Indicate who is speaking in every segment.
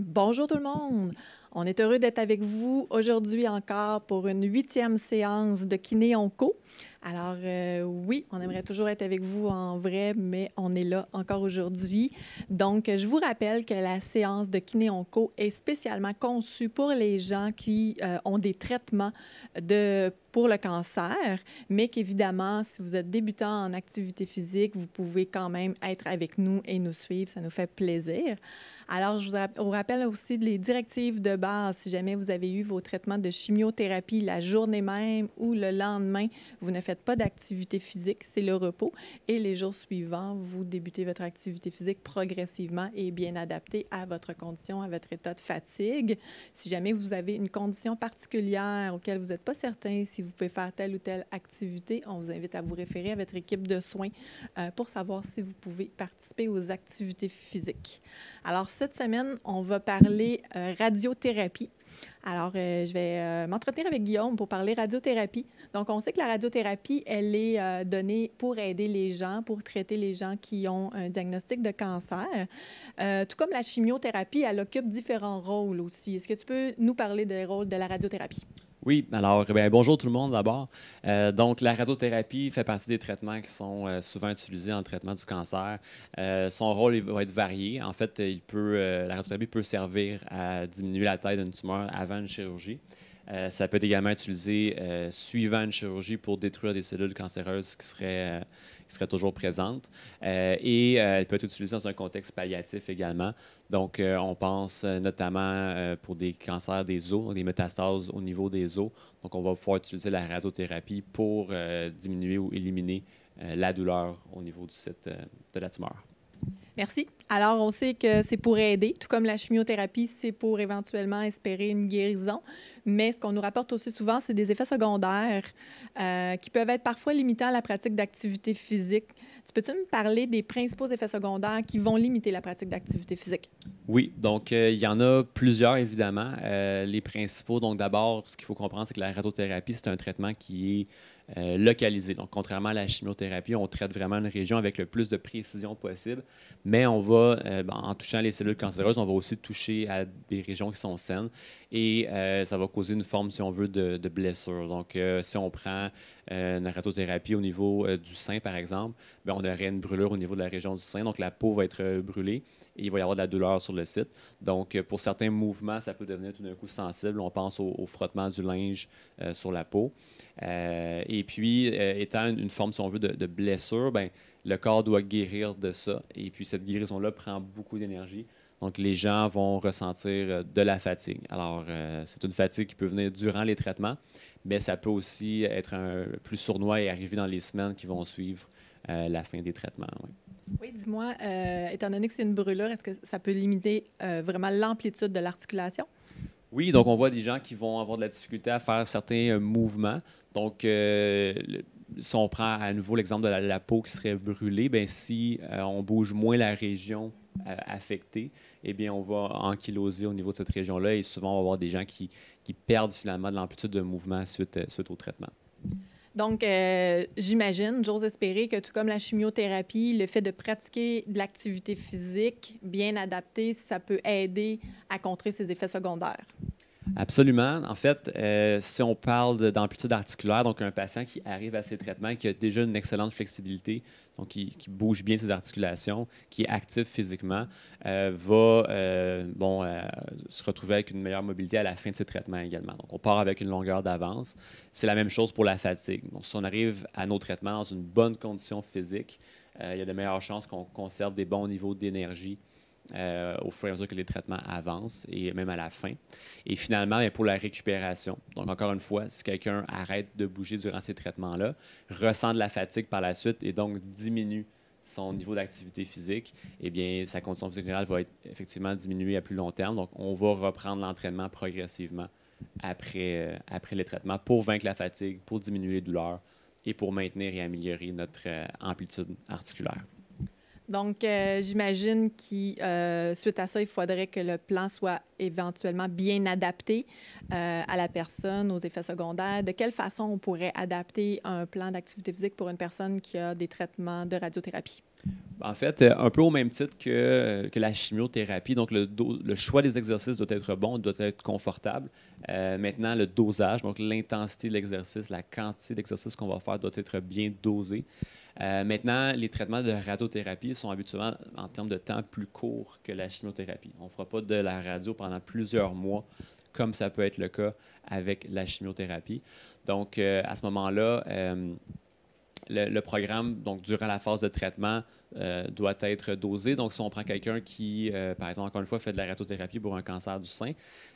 Speaker 1: Bonjour tout le monde! On est heureux d'être avec vous aujourd'hui encore pour une 8e séance de Kiné Onco. Alors oui, on aimerait toujours être avec vous en vrai, mais on est là encore aujourd'hui. Donc, je vous rappelle que la séance de Kiné Onco est spécialement conçue pour les gens qui ont des traitements pour le cancer, mais qu'évidemment, si vous êtes débutant en activité physique, vous pouvez quand même être avec nous et nous suivre. Ça nous fait plaisir. Alors, je vous rappelle aussi les directives de base. Si jamais vous avez eu vos traitements de chimiothérapie la journée même ou le lendemain, vous ne faites pas d'activité physique, c'est le repos. Et les jours suivants, vous débutez votre activité physique progressivement et bien adaptée à votre condition, à votre état de fatigue. Si jamais vous avez une condition particulière auquel vous n'êtes pas certain si vous pouvez faire telle ou telle activité, on vous invite à vous référer à votre équipe de soins pour savoir si vous pouvez participer aux activités physiques. Alors, cette semaine, on va parler radiothérapie. Alors, je vais m'entretenir avec Guillaume pour parler radiothérapie. Donc, on sait que la radiothérapie, elle est donnée pour aider les gens, pour traiter les gens qui ont un diagnostic de cancer. Tout comme la chimiothérapie, elle occupe différents rôles aussi. Est-ce que tu peux nous parler des rôles de la radiothérapie?
Speaker 2: Oui, alors, bonjour tout le monde d'abord. Donc, la radiothérapie fait partie des traitements qui sont souvent utilisés en traitement du cancer. Son rôle va être varié. En fait, la radiothérapie peut servir à diminuer la taille d'une tumeur avant une chirurgie. Ça peut être également utilisé suivant une chirurgie pour détruire des cellules cancéreuses qui seraient toujours présentes. Elle peut être utilisée dans un contexte palliatif également. Donc, on pense notamment pour des cancers des os, des métastases au niveau des os. Donc, on va pouvoir utiliser la radiothérapie pour diminuer ou éliminer la douleur au niveau du site de la tumeur.
Speaker 1: Merci. Alors, on sait que c'est pour aider, tout comme la chimiothérapie, c'est pour éventuellement espérer une guérison. Mais ce qu'on nous rapporte aussi souvent, c'est des effets secondaires qui peuvent être parfois limitants à la pratique d'activité physique. Tu peux-tu me parler des principaux effets secondaires qui vont limiter la pratique d'activité physique?
Speaker 2: Oui, donc il y en a plusieurs, évidemment. Les principaux, donc d'abord, ce qu'il faut comprendre, c'est que la radiothérapie, c'est un traitement qui est localisé. Donc, contrairement à la chimiothérapie, on traite vraiment une région avec le plus de précision possible, mais on va, en touchant les cellules cancéreuses, on va aussi toucher à des régions qui sont saines et ça va causer une forme, si on veut, de blessure. Donc, si on prend une radiothérapie au niveau du sein, par exemple, bien, on aurait une brûlure au niveau de la région du sein, donc la peau va être brûlée et il va y avoir de la douleur sur le site. Donc, pour certains mouvements, ça peut devenir tout d'un coup sensible. On pense au frottement du linge sur la peau. Et puis, étant une forme, si on veut, de blessure, ben, le corps doit guérir de ça. Et puis, cette guérison-là prend beaucoup d'énergie. Donc, les gens vont ressentir de la fatigue. Alors, c'est une fatigue qui peut venir durant les traitements, mais ça peut aussi être plus sournois et arriver dans les semaines qui vont suivre la fin des traitements. Oui.
Speaker 1: Oui, dis-moi, étant donné que c'est une brûlure, est-ce que ça peut limiter vraiment l'amplitude de l'articulation?
Speaker 2: Oui, donc on voit des gens qui vont avoir de la difficulté à faire certains mouvements. Donc, si on prend à nouveau l'exemple de la peau qui serait brûlée, bien, si on bouge moins la région affectée, eh bien, on va ankyloser au niveau de cette région-là et souvent, on va avoir des gens qui perdent finalement de l'amplitude de mouvement suite au traitement.
Speaker 1: Donc, j'imagine, j'ose espérer que tout comme la chimiothérapie, le fait de pratiquer de l'activité physique bien adaptée, ça peut aider à contrer ces effets secondaires.
Speaker 2: Absolument. En fait, si on parle d'amplitude articulaire, donc un patient qui arrive à ses traitements, qui a déjà une excellente flexibilité, donc qui bouge bien ses articulations, qui est actif physiquement, va se retrouver avec une meilleure mobilité à la fin de ses traitements également. Donc, on part avec une longueur d'avance. C'est la même chose pour la fatigue. Donc, si on arrive à nos traitements dans une bonne condition physique, il y a de meilleures chances qu'on conserve des bons niveaux d'énergie au fur et à mesure que les traitements avancent et même à la fin. Et finalement, bien, pour la récupération. Donc, encore une fois, si quelqu'un arrête de bouger durant ces traitements-là, ressent de la fatigue par la suite et donc diminue son niveau d'activité physique, eh bien, sa condition physique générale va être effectivement diminuée à plus long terme. Donc, on va reprendre l'entraînement progressivement après les traitements pour vaincre la fatigue, pour diminuer les douleurs et pour maintenir et améliorer notre amplitude articulaire.
Speaker 1: Donc, j'imagine que suite à ça, il faudrait que le plan soit éventuellement bien adapté à la personne, aux effets secondaires. De quelle façon on pourrait adapter un plan d'activité physique pour une personne qui a des traitements de radiothérapie?
Speaker 2: En fait, un peu au même titre que la chimiothérapie. Donc, le choix des exercices doit être bon, doit être confortable. Maintenant, le dosage, donc l'intensité de l'exercice, la quantité d'exercice qu'on va faire doit être bien dosée. Maintenant, les traitements de radiothérapie sont habituellement, en termes de temps, plus courts que la chimiothérapie. On ne fera pas de la radio pendant plusieurs mois, comme ça peut être le cas avec la chimiothérapie. Donc, à ce moment-là, le programme, donc durant la phase de traitement, doit être dosé. Donc, si on prend quelqu'un qui, par exemple, encore une fois, fait de la radiothérapie pour un cancer du sein,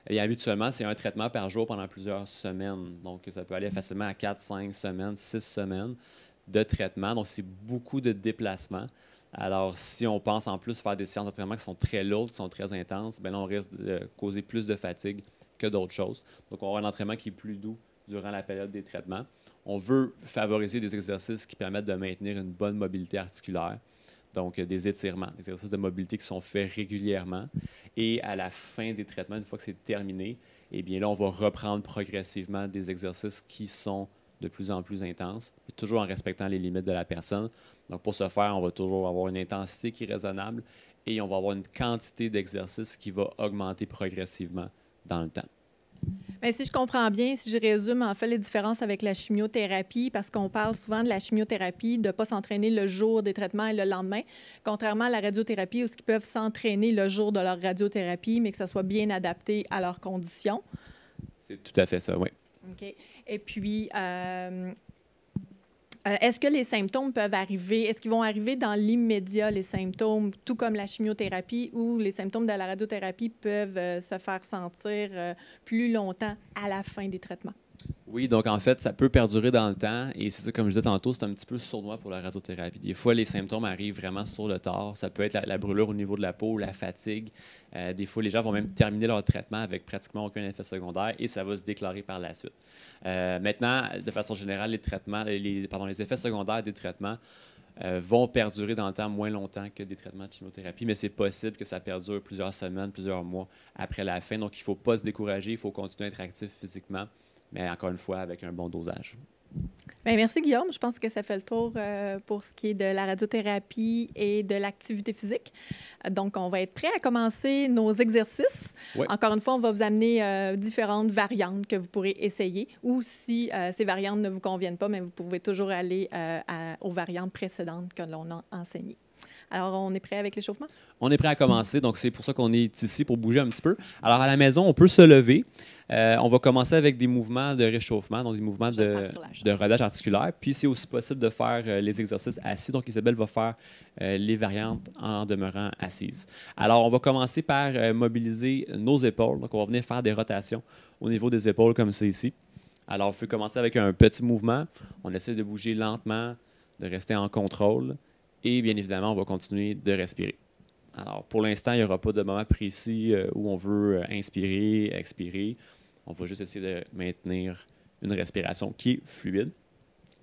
Speaker 2: et habituellement, c'est un traitement par jour pendant plusieurs semaines. Donc, ça peut aller facilement à 4, 5 semaines, 6 semaines de traitement. Donc, c'est beaucoup de déplacements. Alors, si on pense en plus faire des séances de traitement qui sont très lourdes, qui sont très intenses, bien là, on risque de causer plus de fatigue que d'autres choses. Donc, on aura un entraînement qui est plus doux durant la période des traitements. On veut favoriser des exercices qui permettent de maintenir une bonne mobilité articulaire, donc des étirements, des exercices de mobilité qui sont faits régulièrement. Et à la fin des traitements, une fois que c'est terminé, eh bien là, on va reprendre progressivement des exercices qui sont de plus en plus intenses, toujours en respectant les limites de la personne. Donc, pour ce faire, on va toujours avoir une intensité qui est raisonnable et on va avoir une quantité d'exercices qui va augmenter progressivement dans le temps.
Speaker 1: Bien, si je comprends bien, si je résume en fait les différences avec la chimiothérapie, parce qu'on parle souvent de la chimiothérapie, de ne pas s'entraîner le jour des traitements et le lendemain, contrairement à la radiothérapie où ils peuvent s'entraîner le jour de leur radiothérapie, mais que ce soit bien adapté à leurs conditions.
Speaker 2: C'est tout à fait ça, oui.
Speaker 1: OK. Et puis, est-ce que les symptômes peuvent arriver? Est-ce qu'ils vont arriver dans l'immédiat, les symptômes, tout comme la chimiothérapie, ou les symptômes de la radiothérapie peuvent se faire sentir plus longtemps à la fin des traitements?
Speaker 2: Oui, donc en fait, ça peut perdurer dans le temps et c'est ça, comme je disais tantôt, c'est un petit peu sournois pour la radiothérapie. Des fois, les symptômes arrivent vraiment sur le tard. Ça peut être la brûlure au niveau de la peau, la fatigue. Des fois, les gens vont même terminer leur traitement avec pratiquement aucun effet secondaire et ça va se déclarer par la suite. Maintenant, de façon générale, les effets secondaires des traitements vont perdurer dans le temps moins longtemps que des traitements de chimiothérapie, mais c'est possible que ça perdure plusieurs semaines, plusieurs mois après la fin. Donc, il ne faut pas se décourager, il faut continuer à être actif physiquement, mais encore une fois, avec un bon dosage.
Speaker 1: Bien, merci Guillaume. Je pense que ça fait le tour pour ce qui est de la radiothérapie et de l'activité physique. Donc, on va être prêt à commencer nos exercices.
Speaker 2: Oui.
Speaker 1: Encore une fois, on va vous amener différentes variantes que vous pourrez essayer. Ou si ces variantes ne vous conviennent pas, mais vous pouvez toujours aller aux variantes précédentes que l'on a enseignées. Alors, on est prêt avec l'échauffement?
Speaker 2: On est prêt à commencer, donc c'est pour ça qu'on est ici, pour bouger un petit peu. Alors, à la maison, on peut se lever. On va commencer avec des mouvements de réchauffement, donc des mouvements de rodage articulaire. Puis, c'est aussi possible de faire les exercices assis. Donc, Isabelle va faire les variantes en demeurant assise. Alors, on va commencer par mobiliser nos épaules. Donc, on va venir faire des rotations au niveau des épaules, comme c'est ici. Alors, on peut commencer avec un petit mouvement. On essaie de bouger lentement, de rester en contrôle. Et bien évidemment, on va continuer de respirer. Alors, pour l'instant, il n'y aura pas de moment précis où on veut inspirer, expirer. On va juste essayer de maintenir une respiration qui est fluide.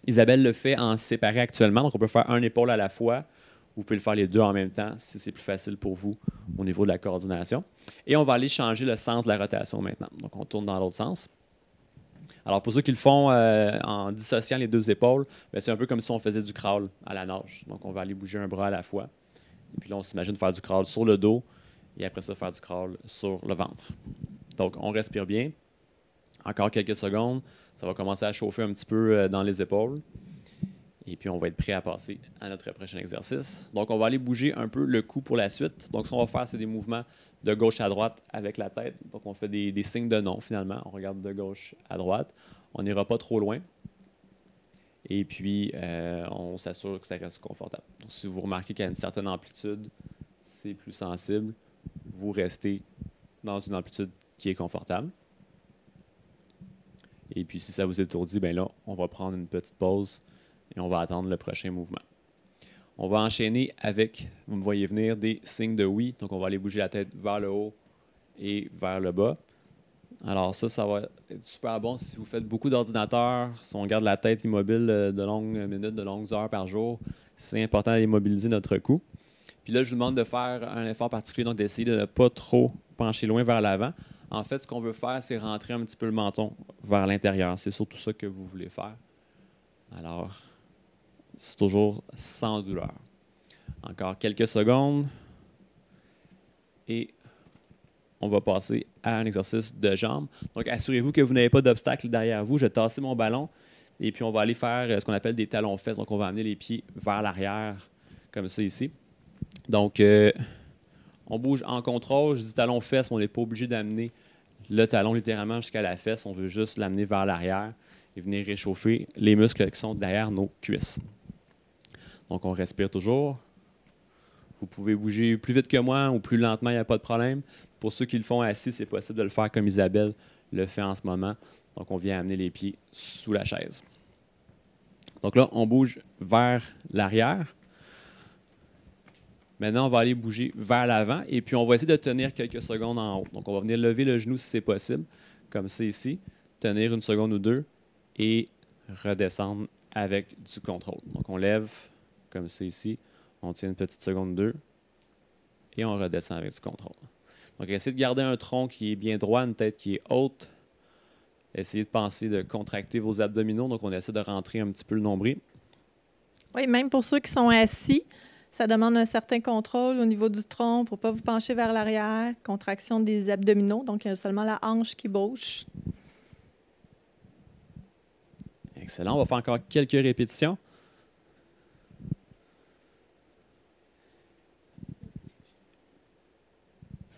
Speaker 2: Isabelle le fait en séparé actuellement, donc on peut faire un épaule à la fois. Vous pouvez le faire les deux en même temps si c'est plus facile pour vous au niveau de la coordination. Et on va aller changer le sens de la rotation maintenant. Donc, on tourne dans l'autre sens. Alors, pour ceux qui le font en dissociant les deux épaules, c'est un peu comme si on faisait du crawl à la nage. Donc, on va aller bouger un bras à la fois. Et puis là, on s'imagine faire du crawl sur le dos et après ça, faire du crawl sur le ventre. Donc, on respire bien. Encore quelques secondes. Ça va commencer à chauffer un petit peu dans les épaules. Et puis, on va être prêt à passer à notre prochain exercice. Donc, on va aller bouger un peu le cou pour la suite. Donc, ce qu'on va faire, c'est des mouvements de gauche à droite avec la tête. Donc, on fait des signes de non, finalement. On regarde de gauche à droite. On n'ira pas trop loin. Et puis, on s'assure que ça reste confortable. Donc, si vous remarquez qu'il y a une certaine amplitude, c'est plus sensible, vous restez dans une amplitude qui est confortable. Et puis, si ça vous étourdit, bien là, on va prendre une petite pause et on va attendre le prochain mouvement. On va enchaîner avec, vous me voyez venir, des signes de oui. Donc, on va aller bouger la tête vers le haut et vers le bas. Alors ça va être super bon si vous faites beaucoup d'ordinateurs, si on garde la tête immobile de longues minutes, de longues heures par jour. C'est important d'immobiliser notre cou. Puis là, je vous demande de faire un effort particulier, donc d'essayer de ne pas trop pencher loin vers l'avant. En fait, ce qu'on veut faire, c'est rentrer un petit peu le menton vers l'intérieur. C'est surtout ça que vous voulez faire. Alors, c'est toujours sans douleur. Encore quelques secondes. Et on va passer à un exercice de jambes. Donc, assurez-vous que vous n'avez pas d'obstacle derrière vous. Je vais tasser mon ballon et puis on va aller faire ce qu'on appelle des talons-fesses. Donc, on va amener les pieds vers l'arrière, comme ça ici. Donc, on bouge en contrôle. Je dis talons-fesses, mais on n'est pas obligé d'amener le talon littéralement jusqu'à la fesse. On veut juste l'amener vers l'arrière et venir réchauffer les muscles qui sont derrière nos cuisses. Donc, on respire toujours. Vous pouvez bouger plus vite que moi ou plus lentement, il n'y a pas de problème. Pour ceux qui le font assis, c'est possible de le faire comme Isabelle le fait en ce moment. Donc, on vient amener les pieds sous la chaise. Donc là, on bouge vers l'arrière. Maintenant, on va aller bouger vers l'avant et puis on va essayer de tenir quelques secondes en haut. Donc, on va venir lever le genou si c'est possible, comme c'est ici. Tenir une seconde ou deux et redescendre avec du contrôle. Donc, on lève comme c'est ici. On tient une petite seconde ou deux et on redescend avec du contrôle. Donc, essayez de garder un tronc qui est bien droit, une tête qui est haute. Essayez de penser de contracter vos abdominaux. Donc, on essaie de rentrer un petit peu le nombril.
Speaker 1: Oui, même pour ceux qui sont assis, ça demande un certain contrôle au niveau du tronc pour ne pas vous pencher vers l'arrière. Contraction des abdominaux. Donc, il y a seulement la hanche qui bouge.
Speaker 2: Excellent. On va faire encore quelques répétitions.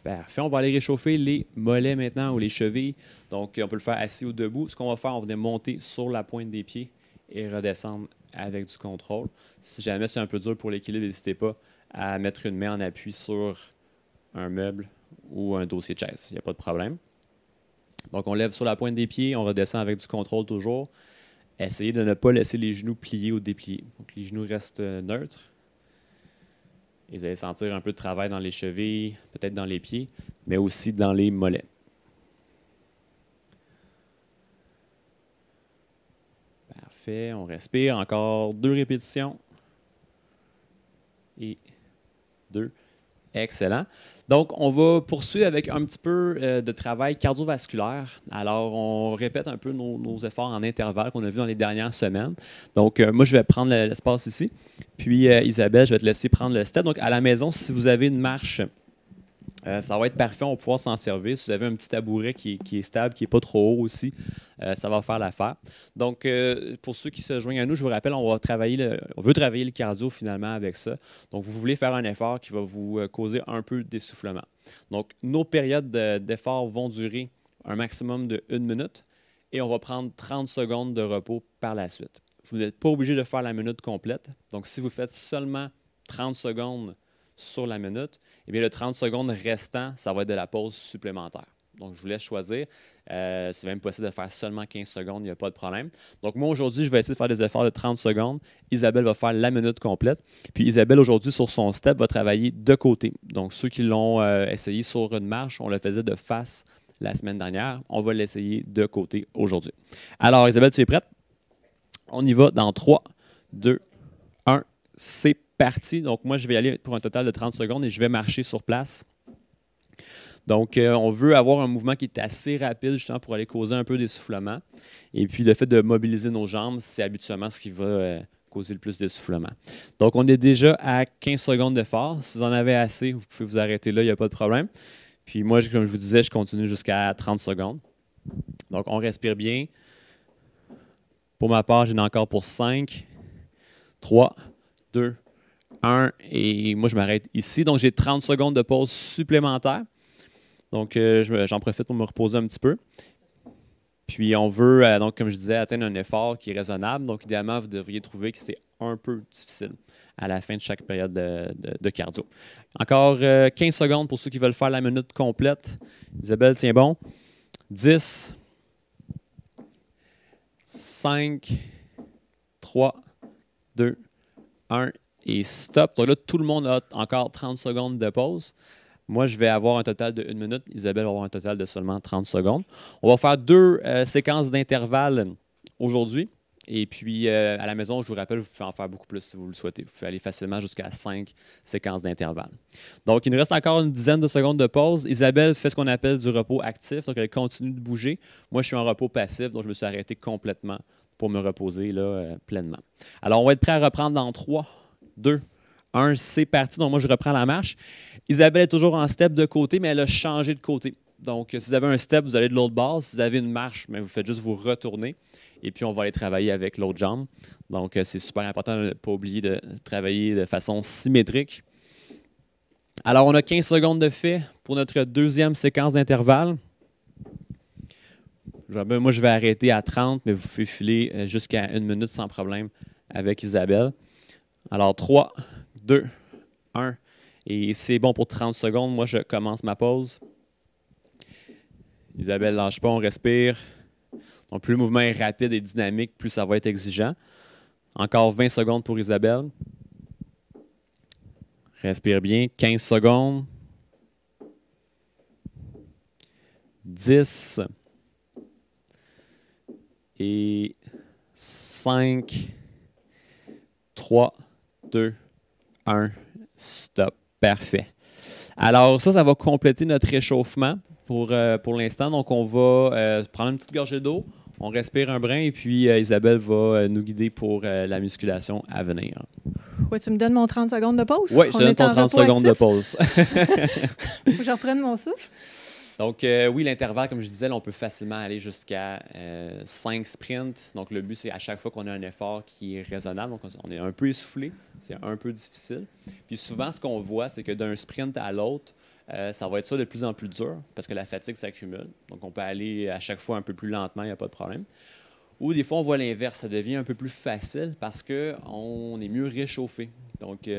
Speaker 2: Parfait. On va aller réchauffer les mollets maintenant ou les chevilles. Donc, on peut le faire assis ou debout. Ce qu'on va faire, on va venir monter sur la pointe des pieds et redescendre avec du contrôle. Si jamais c'est un peu dur pour l'équilibre, n'hésitez pas à mettre une main en appui sur un meuble ou un dossier de chaise. Il n'y a pas de problème. Donc, on lève sur la pointe des pieds, on redescend avec du contrôle toujours. Essayez de ne pas laisser les genoux plier ou déplier. Donc, les genoux restent neutres. Et vous allez sentir un peu de travail dans les chevilles, peut-être dans les pieds, mais aussi dans les mollets. Parfait, on respire. Encore 2 répétitions. Et 2. Excellent. Donc, on va poursuivre avec un petit peu de travail cardiovasculaire. Alors, on répète un peu nos efforts en intervalle qu'on a vus dans les dernières semaines. Donc, moi, je vais prendre l'espace ici. Puis, Isabelle, je vais te laisser prendre le step. Donc, à la maison, si vous avez une marche, ça va être parfait, on va pouvoir s'en servir. Si vous avez un petit tabouret qui est stable, qui n'est pas trop haut aussi, ça va faire l'affaire. Donc, pour ceux qui se joignent à nous, je vous rappelle, on veut travailler le cardio finalement avec ça. Donc, vous voulez faire un effort qui va vous causer un peu d'essoufflement. Donc, nos périodes d'effort vont durer un maximum de 1 minute et on va prendre 30 secondes de repos par la suite. Vous n'êtes pas obligé de faire la minute complète. Donc, si vous faites seulement 30 secondes sur la minute, eh bien, le 30 secondes restant, ça va être de la pause supplémentaire. Donc, je vous laisse choisir. C'est même possible de faire seulement 15 secondes, il n'y a pas de problème. Donc, moi, aujourd'hui, je vais essayer de faire des efforts de 30 secondes. Isabelle va faire la minute complète. Puis, Isabelle, aujourd'hui, sur son step, va travailler de côté. Donc, ceux qui l'ont essayé sur une marche, on le faisait de face la semaine dernière. On va l'essayer de côté aujourd'hui. Alors, Isabelle, tu es prête? On y va dans 3, 2, 1. C'est parti. Donc, moi, je vais y aller pour un total de 30 secondes et je vais marcher sur place. Donc, on veut avoir un mouvement qui est assez rapide, justement, pour aller causer un peu d'essoufflement. Et puis, le fait de mobiliser nos jambes, c'est habituellement ce qui va causer le plus d'essoufflement. Donc, on est déjà à 15 secondes d'effort. Si vous en avez assez, vous pouvez vous arrêter là, il n'y a pas de problème. Puis, moi, comme je vous disais, je continue jusqu'à 30 secondes. Donc, on respire bien. Pour ma part, j'en ai encore pour 5, 3, 2, 1. Et moi, je m'arrête ici. Donc, j'ai 30 secondes de pause supplémentaire. Donc, j'en profite pour me reposer un petit peu. Puis, on veut, donc, comme je disais, atteindre un effort qui est raisonnable. Donc, idéalement, vous devriez trouver que c'est un peu difficile à la fin de chaque période de cardio. Encore 15 secondes pour ceux qui veulent faire la minute complète. Isabelle, tiens bon. 10, 5, 3, 2, 1 et stop. Donc là, tout le monde a encore 30 secondes de pause. Moi, je vais avoir un total de 1 minute. Isabelle va avoir un total de seulement 30 secondes. On va faire 2 séquences d'intervalle aujourd'hui. Et puis, à la maison, je vous rappelle, vous pouvez en faire beaucoup plus si vous le souhaitez. Vous pouvez aller facilement jusqu'à 5 séquences d'intervalle. Donc, il nous reste encore une dizaine de secondes de pause. Isabelle fait ce qu'on appelle du repos actif. Donc, elle continue de bouger. Moi, je suis en repos passif. Donc, je me suis arrêté complètement pour me reposer là, pleinement. Alors, on va être prêt à reprendre dans 3, 2, 1, c'est parti. Donc, moi, je reprends la marche. Isabelle est toujours en step de côté, mais elle a changé de côté. Donc, si vous avez un step, vous allez de l'autre bord. Si vous avez une marche, mais vous faites juste vous retourner. Et puis, on va aller travailler avec l'autre jambe. Donc, c'est super important de ne pas oublier de travailler de façon symétrique. Alors, on a 15 secondes de fait pour notre deuxième séquence d'intervalle. Moi, je vais arrêter à 30, mais vous pouvez filer jusqu'à 1 minute sans problème avec Isabelle. Alors, 3, 2, 1. Et c'est bon pour 30 secondes. Moi, je commence ma pause. Isabelle, lâche pas, on respire. Donc, plus le mouvement est rapide et dynamique, plus ça va être exigeant. Encore 20 secondes pour Isabelle. Respire bien. 15 secondes. 10. Et 5, 3, 2, 1, stop. Parfait. Alors, ça va compléter notre réchauffement pour l'instant. Donc, on va prendre une petite gorgée d'eau, on respire un brin et puis Isabelle va nous guider pour la musculation à venir.
Speaker 1: Oui, tu me donnes mon 30 secondes de pause?
Speaker 2: Oui, je te donne ton 30 secondes de pause.
Speaker 1: Faut que je reprenne mon souffle.
Speaker 2: Donc, oui, l'intervalle, comme je disais, là, on peut facilement aller jusqu'à 5 sprints. Donc, le but, c'est à chaque fois qu'on a un effort qui est raisonnable. Donc, on est un peu essoufflé, c'est un peu difficile. Puis souvent, ce qu'on voit, c'est que d'un sprint à l'autre, ça va être ça de plus en plus dur parce que la fatigue s'accumule. Donc, on peut aller à chaque fois un peu plus lentement, il n'y a pas de problème. Ou des fois, on voit l'inverse, ça devient un peu plus facile parce qu'on est mieux réchauffé. Donc,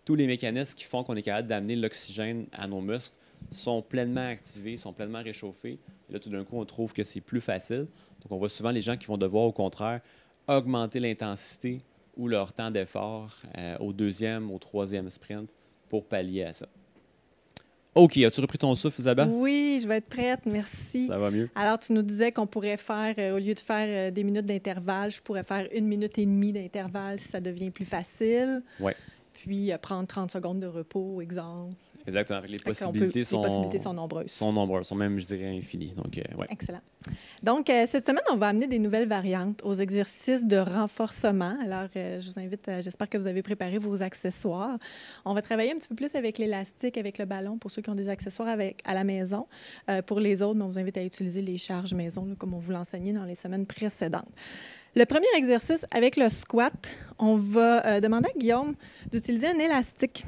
Speaker 2: tous les mécanismes qui font qu'on est capable d'amener l'oxygène à nos muscles sont pleinement activés, sont pleinement réchauffés. Et là, tout d'un coup, on trouve que c'est plus facile. Donc, on voit souvent les gens qui vont devoir, au contraire, augmenter l'intensité ou leur temps d'effort au deuxième, au troisième sprint pour pallier à ça. OK. As-tu repris ton souffle, Isabelle?
Speaker 1: Oui, je vais être prête. Merci.
Speaker 2: Ça va mieux.
Speaker 1: Alors, tu nous disais qu'on pourrait faire, au lieu de faire des minutes d'intervalle, je pourrais faire 1 minute et demie d'intervalle si ça devient plus facile.
Speaker 2: Oui.
Speaker 1: Puis prendre 30 secondes de repos, exemple.
Speaker 2: Exactement. Les possibilités
Speaker 1: sont nombreuses.
Speaker 2: Sont même, je dirais, infinies. Donc, ouais.
Speaker 1: Excellent. Donc, cette semaine, on va amener des nouvelles variantes aux exercices de renforcement. Alors, je vous invite, j'espère que vous avez préparé vos accessoires. On va travailler un petit peu plus avec l'élastique, avec le ballon, pour ceux qui ont des accessoires à la maison. Pour les autres, on vous invite à utiliser les charges maison, là, comme on vous l'enseignait dans les semaines précédentes. Le premier exercice, avec le squat, on va demander à Guillaume d'utiliser un élastique.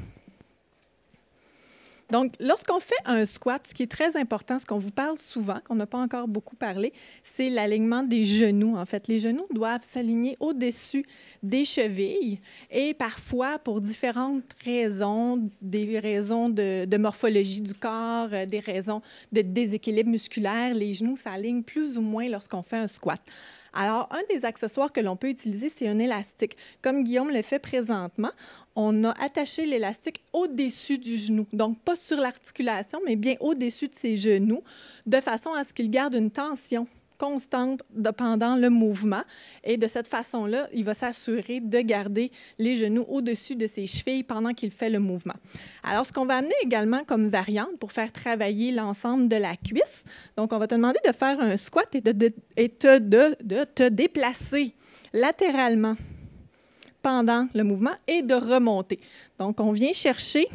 Speaker 1: Donc, lorsqu'on fait un squat, ce qui est très important, ce qu'on vous parle souvent, qu'on n'a pas encore beaucoup parlé, c'est l'alignement des genoux. En fait, les genoux doivent s'aligner au-dessus des chevilles et parfois, pour différentes raisons, des raisons de morphologie du corps, des raisons de déséquilibre musculaire, les genoux s'alignent plus ou moins lorsqu'on fait un squat. Alors, un des accessoires que l'on peut utiliser, c'est un élastique. Comme Guillaume le fait présentement, on a attaché l'élastique au-dessus du genou. Donc, pas sur l'articulation, mais bien au-dessus de ses genoux, de façon à ce qu'il garde une tension constante pendant le mouvement. Et de cette façon-là, il va s'assurer de garder les genoux au-dessus de ses chevilles pendant qu'il fait le mouvement. Alors, ce qu'on va amener également comme variante pour faire travailler l'ensemble de la cuisse, donc on va te demander de faire un squat et de te déplacer latéralement pendant le mouvement et de remonter. Donc, on vient chercher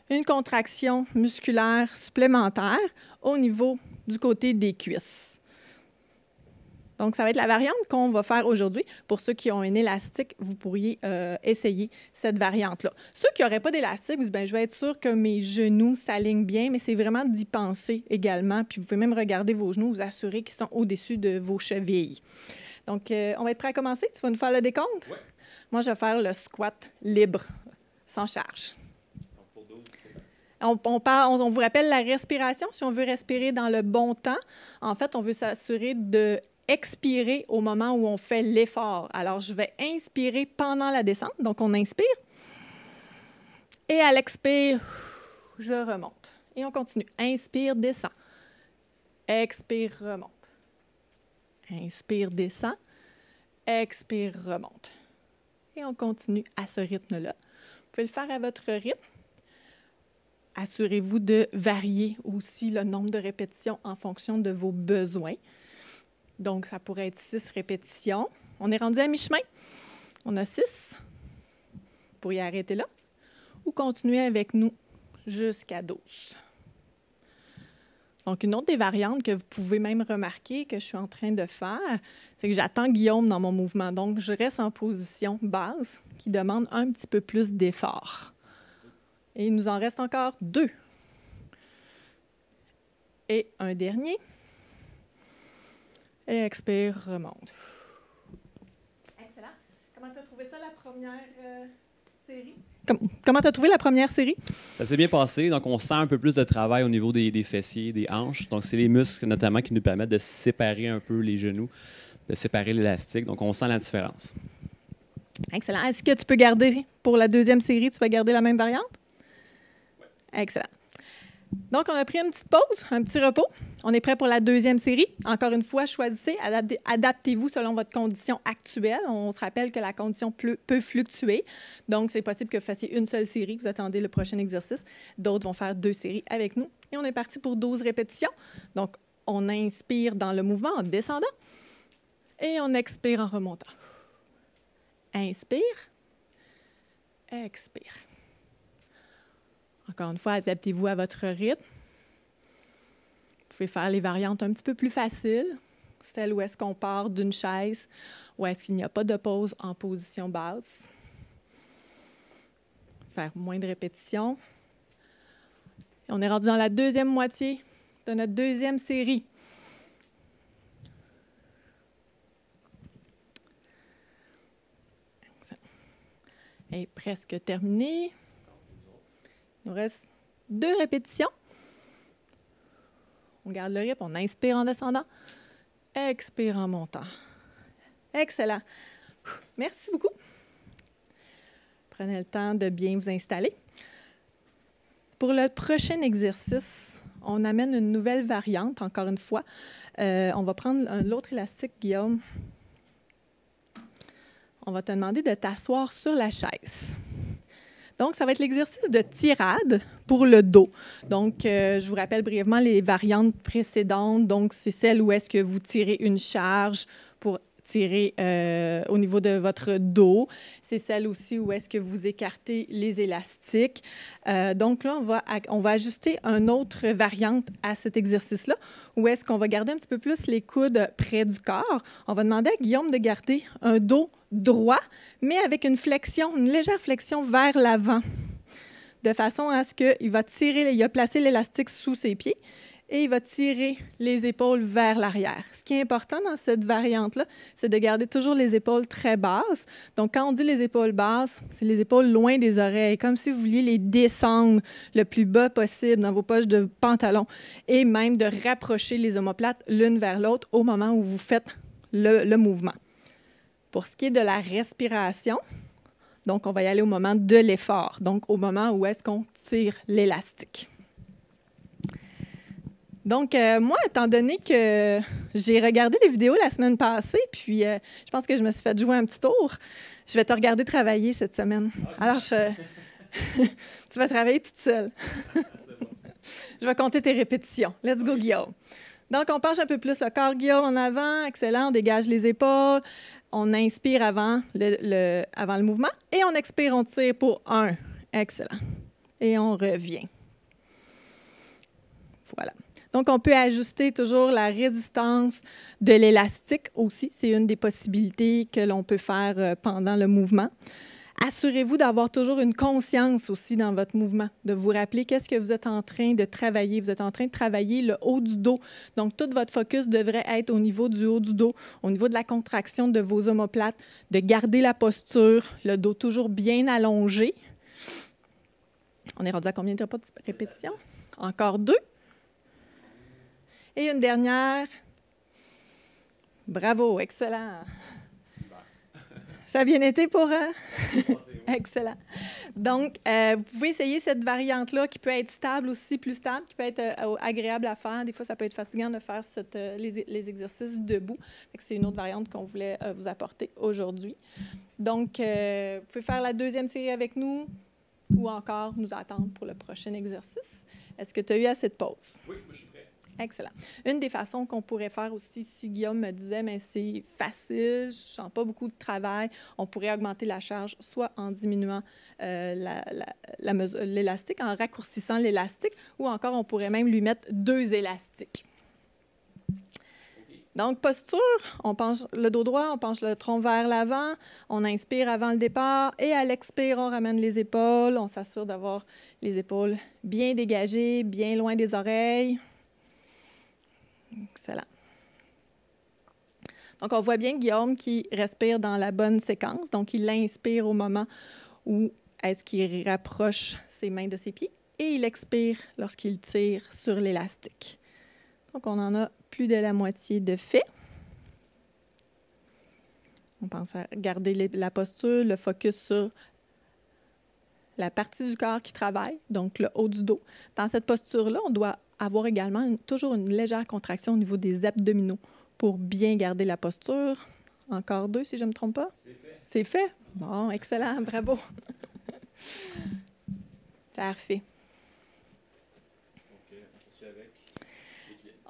Speaker 1: une contraction musculaire supplémentaire au niveau du côté des cuisses. Donc, ça va être la variante qu'on va faire aujourd'hui. Pour ceux qui ont un élastique, vous pourriez essayer cette variante-là. Ceux qui n'auraient pas d'élastique, vous disent, bien, je vais être sûr que mes genoux s'alignent bien, mais c'est vraiment d'y penser également. Puis, vous pouvez même regarder vos genoux, vous assurer qu'ils sont au-dessus de vos chevilles. Donc, on va être prêt à commencer. Tu vas nous faire le décompte?
Speaker 2: Oui.
Speaker 1: Moi, je vais faire le squat libre, sans charge. On vous rappelle la respiration. Si on veut respirer dans le bon temps, en fait, on veut s'assurer d'expirer au moment où on fait l'effort. Alors, je vais inspirer pendant la descente. Donc, on inspire. Et à l'expire, je remonte. Et on continue. Inspire, descend. Expire, remonte. Inspire, descend. Expire, remonte. Et on continue à ce rythme-là. Vous pouvez le faire à votre rythme. Assurez-vous de varier aussi le nombre de répétitions en fonction de vos besoins. Donc, ça pourrait être 6 répétitions. On est rendu à mi-chemin. On a 6. Vous pourriez arrêter là ou continuer avec nous jusqu'à 12. Donc, une autre des variantes que vous pouvez même remarquer que je suis en train de faire, c'est que j'attends Guillaume dans mon mouvement. Donc, je reste en position basse qui demande un petit peu plus d'effort. Et il nous en reste encore 2. Et un dernier. Et expire, remonte. Excellent. Comment tu as trouvé ça, la première série? Comment tu as trouvé la première série?
Speaker 2: Ça s'est bien passé. Donc, on sent un peu plus de travail au niveau des fessiers, des hanches. Donc, c'est les muscles notamment qui nous permettent de séparer un peu les genoux, de séparer l'élastique. Donc, on sent la différence.
Speaker 1: Excellent. Est-ce que tu peux garder, pour la deuxième série, tu vas garder la même variante? Oui. Excellent. Donc, on a pris une petite pause, un petit repos. On est prêt pour la deuxième série. Encore une fois, choisissez, adaptez-vous selon votre condition actuelle. On se rappelle que la condition peut fluctuer. Donc, c'est possible que vous fassiez une seule série, vous attendez le prochain exercice. D'autres vont faire 2 séries avec nous. Et on est parti pour 12 répétitions. Donc, on inspire dans le mouvement en descendant et on expire en remontant. Inspire, expire. Encore une fois, adaptez-vous à votre rythme. Vous pouvez faire les variantes un petit peu plus faciles, celles où est-ce qu'on part d'une chaise, où est-ce qu'il n'y a pas de pause en position basse. Faire moins de répétitions. Et on est rendu dans la deuxième moitié de notre deuxième série. Et presque terminé. Il nous reste 2 répétitions. On garde le rythme, on inspire en descendant, expire en montant. Excellent. Merci beaucoup. Prenez le temps de bien vous installer. Pour le prochain exercice, on amène une nouvelle variante, encore une fois. On va prendre l'autre élastique, Guillaume. On va te demander de t'asseoir sur la chaise. Donc, ça va être l'exercice de tirade pour le dos. Donc, je vous rappelle brièvement les variantes précédentes. Donc, c'est celle où est-ce que vous tirez une charge pour tirer au niveau de votre dos. C'est celle aussi où est-ce que vous écartez les élastiques. Donc là, on va ajuster une autre variante à cet exercice-là, où est-ce qu'on va garder un petit peu plus les coudes près du corps. On va demander à Guillaume de garder un dos droit, mais avec une flexion, une légère flexion vers l'avant, de façon à ce qu'il va tirer, il va placer l'élastique sous ses pieds et il va tirer les épaules vers l'arrière. Ce qui est important dans cette variante-là, c'est de garder toujours les épaules très basses. Donc, quand on dit les épaules basses, c'est les épaules loin des oreilles, comme si vous vouliez les descendre le plus bas possible dans vos poches de pantalon et même de rapprocher les omoplates l'une vers l'autre au moment où vous faites le mouvement. Pour ce qui est de la respiration, donc on va y aller au moment de l'effort, donc au moment où est-ce qu'on tire l'élastique. Donc, moi, étant donné que j'ai regardé les vidéos la semaine passée, puis je pense que je me suis fait jouer un petit tour, je vais te regarder travailler cette semaine. Alors, tu vas travailler toute seule. Je vais compter tes répétitions. Let's go, Guillaume. Donc, on penche un peu plus le corps, Guillaume, en avant. Excellent. On dégage les épaules. On inspire avant le mouvement. Et on expire, on tire pour 1. Excellent. Et on revient. Voilà. Donc, on peut ajuster toujours la résistance de l'élastique aussi. C'est une des possibilités que l'on peut faire pendant le mouvement. Assurez-vous d'avoir toujours une conscience aussi dans votre mouvement, de vous rappeler qu'est-ce que vous êtes en train de travailler. Vous êtes en train de travailler le haut du dos. Donc, tout votre focus devrait être au niveau du haut du dos, au niveau de la contraction de vos omoplates, de garder la posture, le dos toujours bien allongé. On est rendu à combien de répétitions? Encore 2. Et une dernière. Bravo, excellent. Ça a bien été pour... Excellent. Donc, vous pouvez essayer cette variante-là qui peut être stable aussi, plus stable, qui peut être agréable à faire. Des fois, ça peut être fatigant de faire les exercices debout. C'est une autre variante qu'on voulait vous apporter aujourd'hui. Donc, vous pouvez faire la deuxième série avec nous ou encore nous attendre pour le prochain exercice. Est-ce que tu as eu assez de pause?
Speaker 2: Oui, moi, je suis prêt.
Speaker 1: Excellent. Une des façons qu'on pourrait faire aussi, si Guillaume me disait, mais c'est facile, je ne sens pas beaucoup de travail, on pourrait augmenter la charge soit en diminuant l'élastique, en raccourcissant l'élastique, ou encore on pourrait même lui mettre 2 élastiques. Donc, posture, on penche le dos droit, on penche le tronc vers l'avant, on inspire avant le départ et à l'expire, on ramène les épaules, on s'assure d'avoir les épaules bien dégagées, bien loin des oreilles. Excellent. Donc, on voit bien Guillaume qui respire dans la bonne séquence. Donc, il inspire au moment où est-ce qu'il rapproche ses mains de ses pieds et il expire lorsqu'il tire sur l'élastique. Donc, on en a plus de la moitié de fait. On pense à garder la posture, le focus sur la partie du corps qui travaille, donc le haut du dos. Dans cette posture-là, on doit avoir également toujours une légère contraction au niveau des abdominaux pour bien garder la posture. Encore 2, si je ne me trompe pas. C'est fait. C'est fait? Bon, excellent, bravo. Parfait.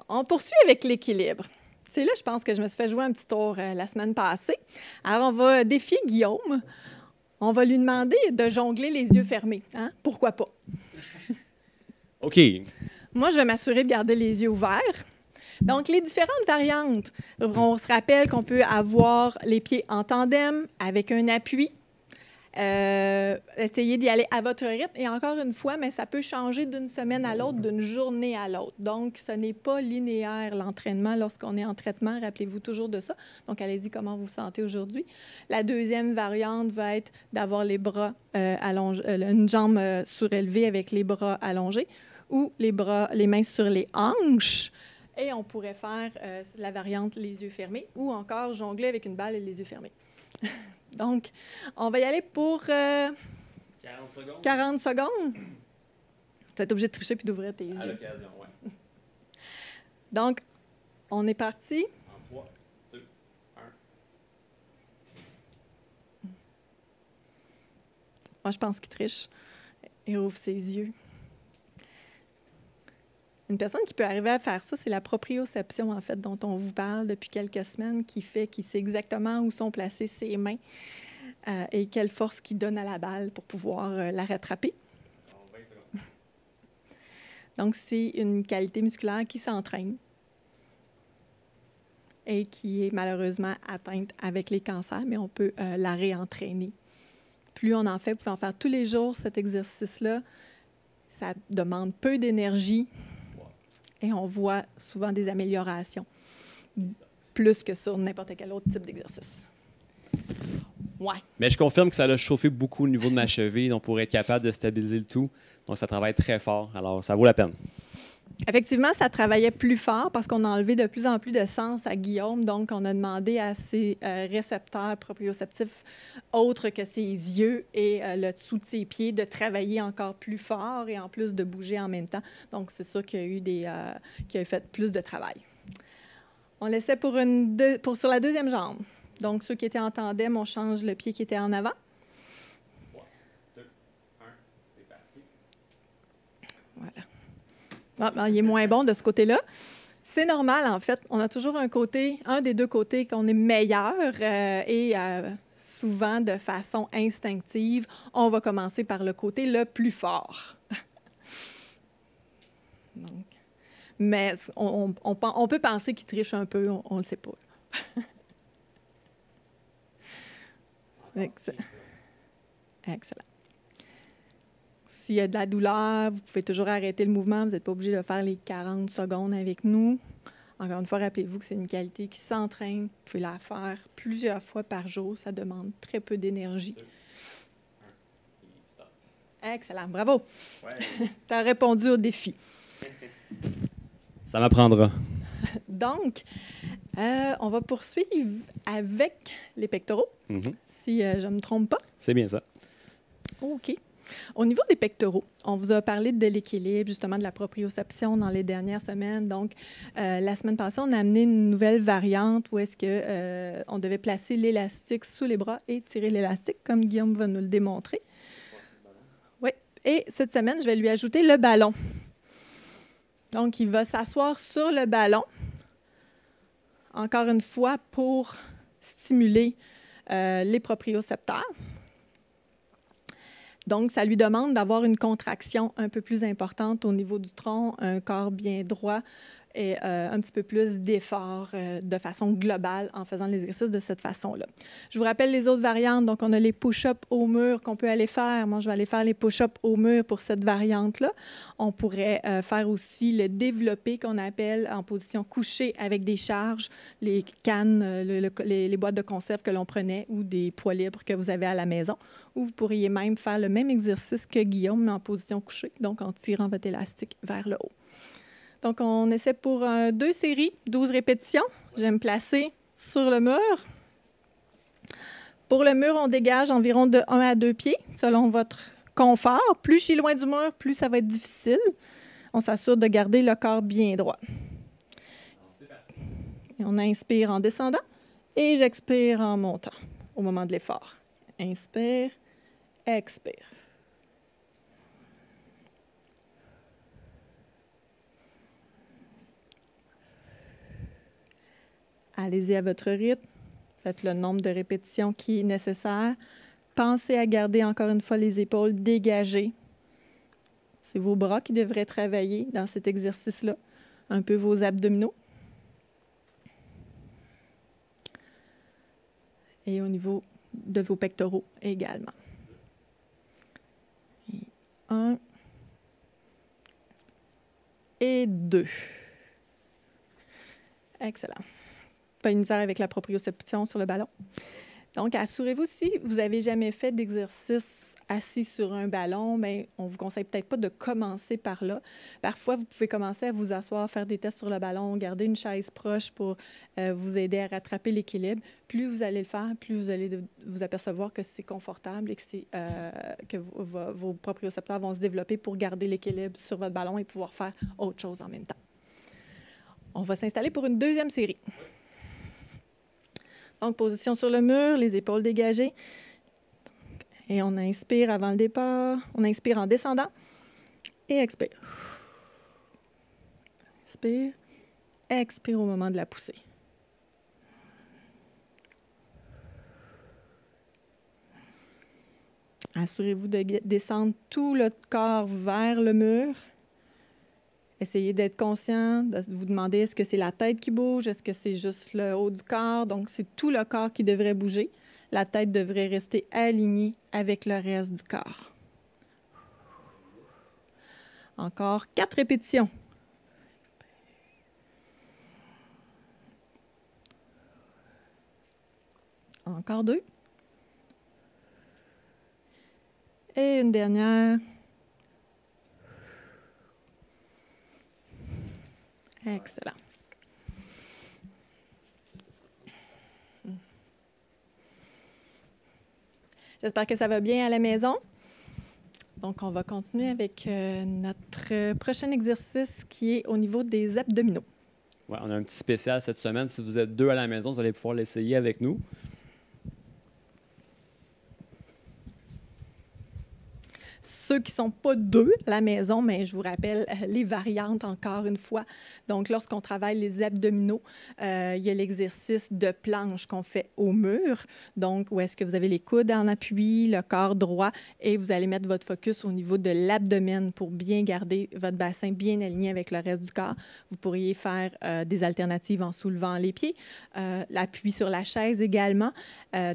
Speaker 1: On poursuit avec l'équilibre. C'est là, je pense, que je me suis fait jouer un petit tour la semaine passée. Alors, on va défier Guillaume. On va lui demander de jongler les yeux fermés. Hein? Pourquoi pas?
Speaker 2: OK.
Speaker 1: Moi, je vais m'assurer de garder les yeux ouverts. Donc, les différentes variantes. On se rappelle qu'on peut avoir les pieds en tandem avec un appui. Essayez d'y aller à votre rythme. Et encore une fois, mais ça peut changer d'une semaine à l'autre, d'une journée à l'autre. Donc, ce n'est pas linéaire, l'entraînement, lorsqu'on est en traitement. Rappelez-vous toujours de ça. Donc, allez-y, comment vous vous sentez aujourd'hui. La deuxième variante va être d'avoir les bras allongés, une jambe surélevée avec les bras allongés ou les mains sur les hanches. Et on pourrait faire la variante les yeux fermés ou encore jongler avec une balle et les yeux fermés. Donc, on va y aller pour 40 secondes. 40 secondes. Tu vas être obligé de tricher puis d'ouvrir tes yeux.
Speaker 2: À l'occasion, oui.
Speaker 1: Donc, on est parti.
Speaker 2: En 3, 2, 1.
Speaker 1: Moi, je pense qu'il triche. Il ouvre ses yeux. Une personne qui peut arriver à faire ça, c'est la proprioception, en fait, dont on vous parle depuis quelques semaines, qui sait exactement où sont placées ses mains et quelle force qu'il donne à la balle pour pouvoir la rattraper. Donc, c'est une qualité musculaire qui s'entraîne et qui est malheureusement atteinte avec les cancers, mais on peut la réentraîner. Plus on en fait, vous pouvez en faire tous les jours, cet exercice-là. Ça demande peu d'énergie. Et on voit souvent des améliorations, plus que sur n'importe quel autre type d'exercice. Ouais.
Speaker 2: Mais je confirme que ça a chauffé beaucoup au niveau de ma cheville, donc pour être capable de stabiliser le tout. Donc, ça travaille très fort. Alors, ça vaut la peine.
Speaker 1: Effectivement, ça travaillait plus fort parce qu'on a enlevé de plus en plus de sens à Guillaume. Donc, on a demandé à ses récepteurs proprioceptifs autres que ses yeux et le dessous de ses pieds de travailler encore plus fort et en plus de bouger en même temps. Donc, c'est sûr qu'il y a eu qui a fait plus de travail. On laissait sur la deuxième jambe. Donc, ceux qui étaient en tandem, on change le pied qui était en avant.
Speaker 2: 3, 2, 1, c'est parti.
Speaker 1: Voilà. Ah, ben, il est moins bon de ce côté-là. C'est normal, en fait. On a toujours un des deux côtés qu'on est meilleur et souvent de façon instinctive, on va commencer par le côté le plus fort. Donc, mais on peut penser qu'il triche un peu, on ne le sait pas. Excellent. Excellent. S'il y a de la douleur, vous pouvez toujours arrêter le mouvement. Vous n'êtes pas obligé de faire les 40 secondes avec nous. Encore une fois, rappelez-vous que c'est une qualité qui s'entraîne. Vous pouvez la faire plusieurs fois par jour. Ça demande très peu d'énergie.
Speaker 2: 2, 1,
Speaker 1: excellent. Bravo.
Speaker 2: Ouais.
Speaker 1: Tu as répondu au défi.
Speaker 2: Ça m'apprendra.
Speaker 1: Donc, on va poursuivre avec les pectoraux, si je ne me trompe pas.
Speaker 2: C'est bien ça.
Speaker 1: OK. Au niveau des pectoraux, on vous a parlé de l'équilibre, justement de la proprioception dans les dernières semaines. Donc, la semaine passée, on a amené une nouvelle variante où est-ce qu'on devait placer l'élastique sous les bras et tirer l'élastique, comme Guillaume va nous le démontrer. Oui. Et cette semaine, je vais lui ajouter le ballon. Donc, il va s'asseoir sur le ballon, encore une fois, pour stimuler les propriocepteurs. Donc, ça lui demande d'avoir une contraction un peu plus importante au niveau du tronc, un corps bien droit et un petit peu plus d'effort de façon globale en faisant l'exercice de cette façon-là. Je vous rappelle les autres variantes. Donc, on a les push-ups au mur qu'on peut aller faire. Moi, je vais aller faire les push-ups au mur pour cette variante-là. On pourrait faire aussi le développé qu'on appelle en position couchée avec des charges, les cannes, les boîtes de conserve que l'on prenait ou des poids libres que vous avez à la maison. Ou vous pourriez même faire le même exercice que Guillaume, mais en position couchée, donc en tirant votre élastique vers le haut. Donc, on essaie pour 2 séries, 12 répétitions. Je vais me placer sur le mur. Pour le mur, on dégage environ de 1 à 2 pieds, selon votre confort. Plus je suis loin du mur, plus ça va être difficile. On s'assure de garder le corps bien droit. Et on inspire en descendant et j'expire en montant au moment de l'effort. Inspire, expire. Allez-y à votre rythme. Faites le nombre de répétitions qui est nécessaire. Pensez à garder encore une fois les épaules dégagées. C'est vos bras qui devraient travailler dans cet exercice-là. Un peu vos abdominaux. Et au niveau de vos pectoraux également. Et 1 et 2. Excellent. Pas une misère avec la proprioception sur le ballon. Donc, assurez-vous, si vous n'avez jamais fait d'exercice assis sur un ballon, bien, on ne vous conseille peut-être pas de commencer par là. Parfois, vous pouvez commencer à vous asseoir, faire des tests sur le ballon, garder une chaise proche pour vous aider à rattraper l'équilibre. Plus vous allez le faire, plus vous allez vous apercevoir que c'est confortable et que vos propriocepteurs vont se développer pour garder l'équilibre sur votre ballon et pouvoir faire autre chose en même temps. On va s'installer pour une deuxième série. Donc, position sur le mur, les épaules dégagées. Et on inspire avant le départ. On inspire en descendant. Et expire. Inspire. Expire au moment de la poussée. Assurez-vous de descendre tout le corps vers le mur. Essayez d'être conscient, de vous demander est-ce que c'est la tête qui bouge, est-ce que c'est juste le haut du corps. Donc, c'est tout le corps qui devrait bouger. La tête devrait rester alignée avec le reste du corps. Encore 4 répétitions. Encore 2. Et une dernière. Excellent. J'espère que ça va bien à la maison. Donc, on va continuer avec notre prochain exercice qui est au niveau des abdominaux.
Speaker 2: Ouais, on a un petit spécial cette semaine. Si vous êtes 2 à la maison, vous allez pouvoir l'essayer avec nous.
Speaker 1: Ceux qui ne sont pas 2 à la maison, mais je vous rappelle les variantes encore une fois. Donc, lorsqu'on travaille les abdominaux, il y a l'exercice de planche qu'on fait au mur. Donc, où est-ce que vous avez les coudes en appui, le corps droit, et vous allez mettre votre focus au niveau de l'abdomen pour bien garder votre bassin bien aligné avec le reste du corps. Vous pourriez faire des alternatives en soulevant les pieds, l'appui sur la chaise également.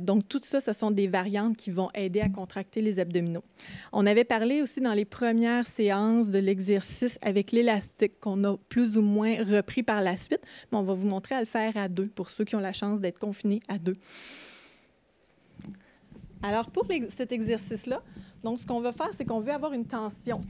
Speaker 1: Donc, tout ça, ce sont des variantes qui vont aider à contracter les abdominaux. On avait parlé aussi dans les premières séances de l'exercice avec l'élastique qu'on a plus ou moins repris par la suite, mais on va vous montrer à le faire à 2 pour ceux qui ont la chance d'être confinés à 2. Alors, pour cet exercice-là, donc ce qu'on va faire, c'est qu'on veut avoir une tension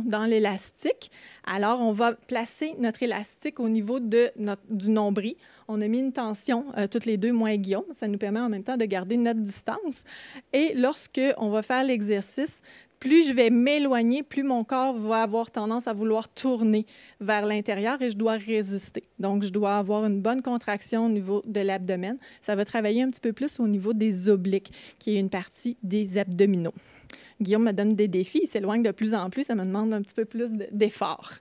Speaker 1: dans l'élastique. Alors, on va placer notre élastique au niveau du nombril. On a mis une tension, toutes les 2, moi et Guillaume. Ça nous permet en même temps de garder notre distance. Et lorsqu'on va faire l'exercice, plus je vais m'éloigner, plus mon corps va avoir tendance à vouloir tourner vers l'intérieur et je dois résister. Donc, je dois avoir une bonne contraction au niveau de l'abdomen. Ça va travailler un petit peu plus au niveau des obliques, qui est une partie des abdominaux. Guillaume me donne des défis, il s'éloigne de plus en plus, ça me demande un petit peu plus d'effort.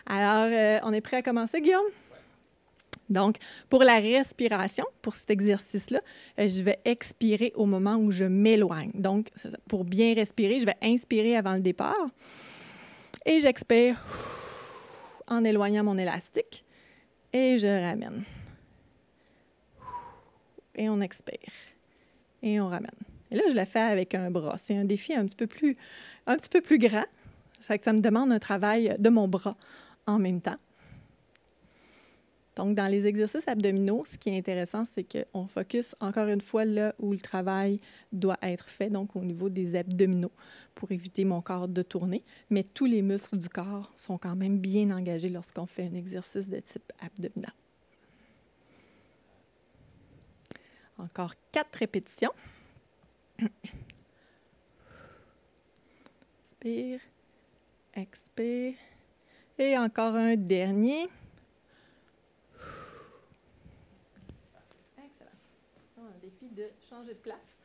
Speaker 1: Alors, on est prêt à commencer, Guillaume? Donc, pour la respiration, pour cet exercice-là, je vais expirer au moment où je m'éloigne. Donc, pour bien respirer, je vais inspirer avant le départ et j'expire en éloignant mon élastique et je ramène. Et on expire et on ramène. Et là, je le fais avec un bras. C'est un défi un petit peu plus grand. Ça me demande un travail de mon bras en même temps. Donc, dans les exercices abdominaux, ce qui est intéressant, c'est qu'on focus encore une fois là où le travail doit être fait, donc au niveau des abdominaux, pour éviter mon corps de tourner. Mais tous les muscles du corps sont quand même bien engagés lorsqu'on fait un exercice de type abdominal. Encore 4 répétitions. Inspire, expire. Et encore un dernier. Défi de changer de place.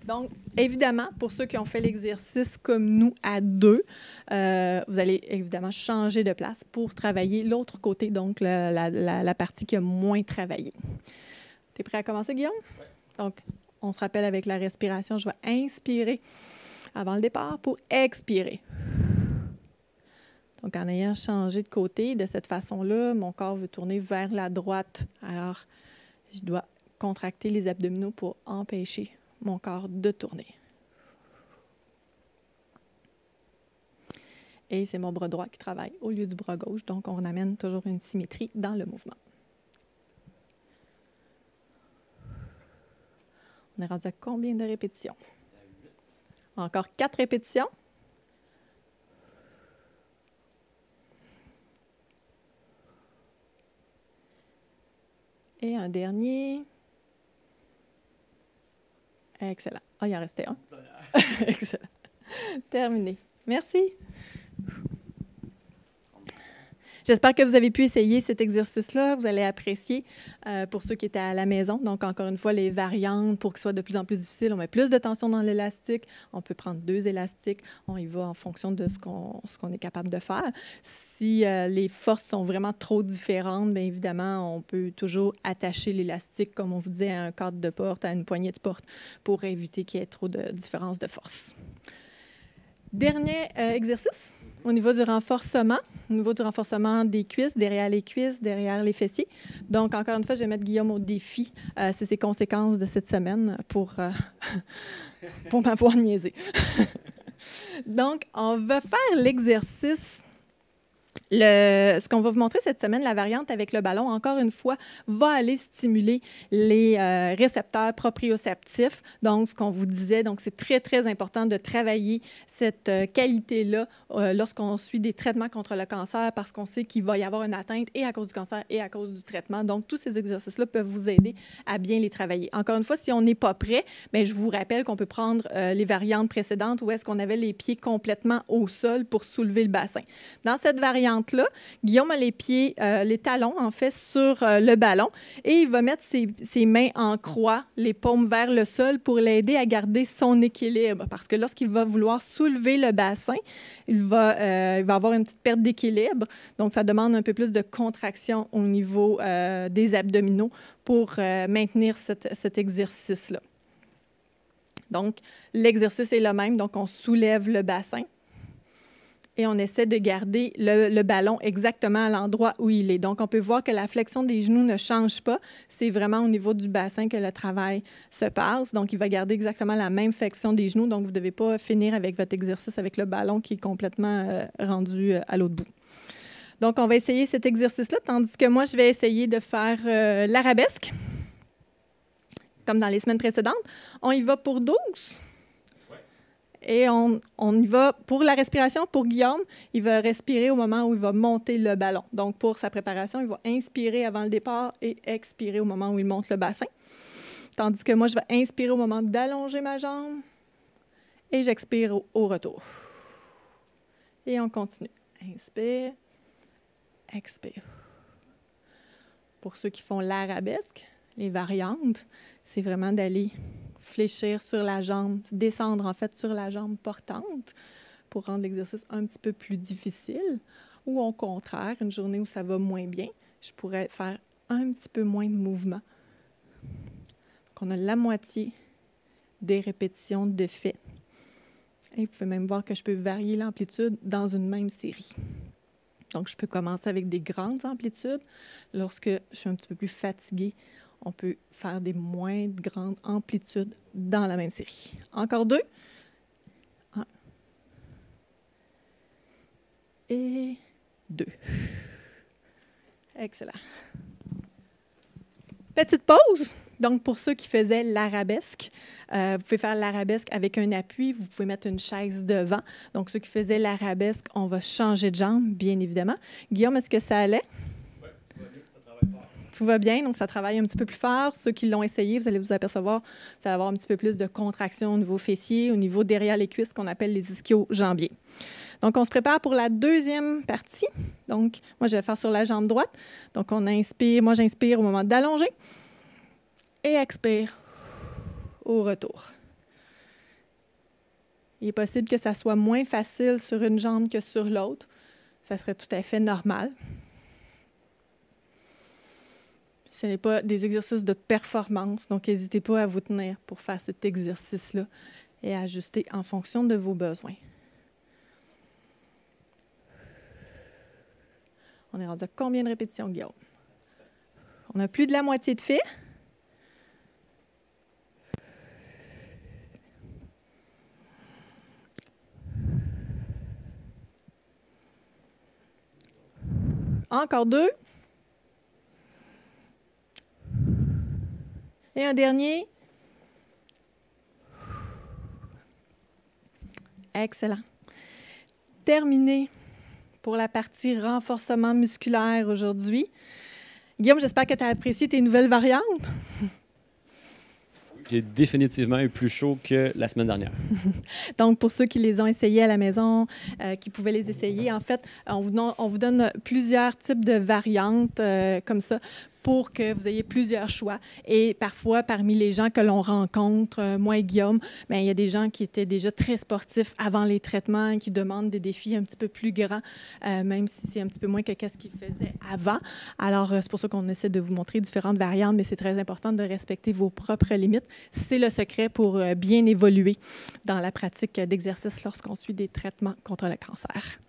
Speaker 1: Donc, évidemment, pour ceux qui ont fait l'exercice comme nous à deux, vous allez évidemment changer de place pour travailler l'autre côté, donc la partie qui a moins travaillé. Tu es prêt à commencer, Guillaume? Oui. Donc, on se rappelle avec la respiration, je vais inspirer avant le départ pour expirer. Donc, en ayant changé de côté, de cette façon-là, mon corps veut tourner vers la droite. Alors, je dois contracter les abdominaux pour empêcher mon corps de tourner. Et c'est mon bras droit qui travaille au lieu du bras gauche. Donc, on amène toujours une symétrie dans le mouvement. On est rendu à combien de répétitions? Encore 4 répétitions. Et un dernier. Excellent. Ah, il en restait un. Excellent. Terminé. Merci. J'espère que vous avez pu essayer cet exercice-là. Vous allez apprécier pour ceux qui étaient à la maison. Donc, encore une fois, les variantes pour qu'il soit de plus en plus difficile. On met plus de tension dans l'élastique. On peut prendre 2 élastiques. On y va en fonction de ce qu'on est capable de faire. Si les forces sont vraiment trop différentes, bien évidemment, on peut toujours attacher l'élastique, comme on vous disait, à un cadre de porte, à une poignée de porte, pour éviter qu'il y ait trop de différence de force. Dernier exercice. Au niveau du renforcement des cuisses, derrière les fessiers. Donc, encore une fois, je vais mettre Guillaume au défi. C'est ses conséquences de cette semaine pour m'avoir niaisé. Donc, on va faire l'exercice. Ce qu'on va vous montrer cette semaine, la variante avec le ballon, encore une fois, va aller stimuler les récepteurs proprioceptifs. Donc, ce qu'on vous disait, donc c'est très, très important de travailler cette qualité-là lorsqu'on suit des traitements contre le cancer parce qu'on sait qu'il va y avoir une atteinte et à cause du cancer et à cause du traitement. Donc, tous ces exercices-là peuvent vous aider à bien les travailler. Encore une fois, si on n'est pas prêt, bien, je vous rappelle qu'on peut prendre les variantes précédentes où est-ce qu'on avait les pieds complètement au sol pour soulever le bassin. Dans cette variante, là, Guillaume a les pieds, les talons, en fait, sur le ballon et il va mettre ses mains en croix, les paumes vers le sol pour l'aider à garder son équilibre. Parce que lorsqu'il va vouloir soulever le bassin, il va avoir une petite perte d'équilibre. Donc, ça demande un peu plus de contraction au niveau des abdominaux pour maintenir cet exercice-là. Donc, l'exercice est le même. Donc, on soulève le bassin. Et on essaie de garder le ballon exactement à l'endroit où il est. Donc, on peut voir que la flexion des genoux ne change pas. C'est vraiment au niveau du bassin que le travail se passe. Donc, il va garder exactement la même flexion des genoux. Donc, vous ne devez pas finir avec votre exercice avec le ballon qui est complètement rendu à l'autre bout. Donc, on va essayer cet exercice-là, tandis que moi, je vais essayer de faire l'arabesque, comme dans les semaines précédentes. On y va pour 12. Et on y va pour la respiration. Pour Guillaume, il va respirer au moment où il va monter le ballon. Donc, pour sa préparation, il va inspirer avant le départ et expirer au moment où il monte le bassin. tandis que moi, je vais inspirer au moment d'allonger ma jambe et j'expire au retour. Et on continue. Inspire, expire. Pour ceux qui font l'arabesque, les variantes, c'est vraiment d'aller fléchir sur la jambe, descendre en fait sur la jambe portante pour rendre l'exercice un petit peu plus difficile. Ou au contraire, une journée où ça va moins bien, je pourrais faire un petit peu moins de mouvement. Donc, on a la moitié des répétitions de fait. Et vous pouvez même voir que je peux varier l'amplitude dans une même série. Donc, je peux commencer avec des grandes amplitudes. Lorsque je suis un petit peu plus fatiguée, on peut faire des moins grandes amplitudes dans la même série. Encore 2. 1. Et 2. Excellent. Petite pause. Donc, pour ceux qui faisaient l'arabesque, vous pouvez faire l'arabesque avec un appui. Vous pouvez mettre une chaise devant. Donc, ceux qui faisaient l'arabesque, on va changer de jambe, bien évidemment. Guillaume, est-ce que ça allait?
Speaker 2: Oui, tout va bien, ça travaille fort.
Speaker 1: Tout va bien, donc ça travaille un petit peu plus fort. Ceux qui l'ont essayé, vous allez vous apercevoir, vous allez avoir un petit peu plus de contraction au niveau fessier, au niveau derrière les cuisses, qu'on appelle les ischio-jambiers. Donc, on se prépare pour la deuxième partie. Donc, moi, je vais faire sur la jambe droite. Donc, on inspire. Moi, j'inspire au moment d'allonger. Et expire au retour. Il est possible que ça soit moins facile sur une jambe que sur l'autre. Ça serait tout à fait normal. Ce n'est pas des exercices de performance, donc n'hésitez pas à vous tenir pour faire cet exercice-là et à ajuster en fonction de vos besoins. On est rendu à combien de répétitions, Guillaume? On a plus de la moitié de fait. Encore 2. Et un dernier. Excellent. Terminé pour la partie renforcement musculaire aujourd'hui. Guillaume, j'espère que tu as apprécié tes nouvelles variantes.
Speaker 2: J'ai définitivement eu plus chaud que la semaine dernière.
Speaker 1: Donc, pour ceux qui les ont essayés à la maison, qui pouvaient les essayer, en fait, on vous donne plusieurs types de variantes comme ça pour que vous ayez plusieurs choix. Et parfois, parmi les gens que l'on rencontre, moi et Guillaume, bien, il y a des gens qui étaient déjà très sportifs avant les traitements, qui demandent des défis un petit peu plus grands, même si c'est un petit peu moins que ce qu'ils faisaient avant. Alors, c'est pour ça qu'on essaie de vous montrer différentes variantes, mais c'est très important de respecter vos propres limites. C'est le secret pour bien évoluer dans la pratique d'exercice lorsqu'on suit des traitements contre le cancer.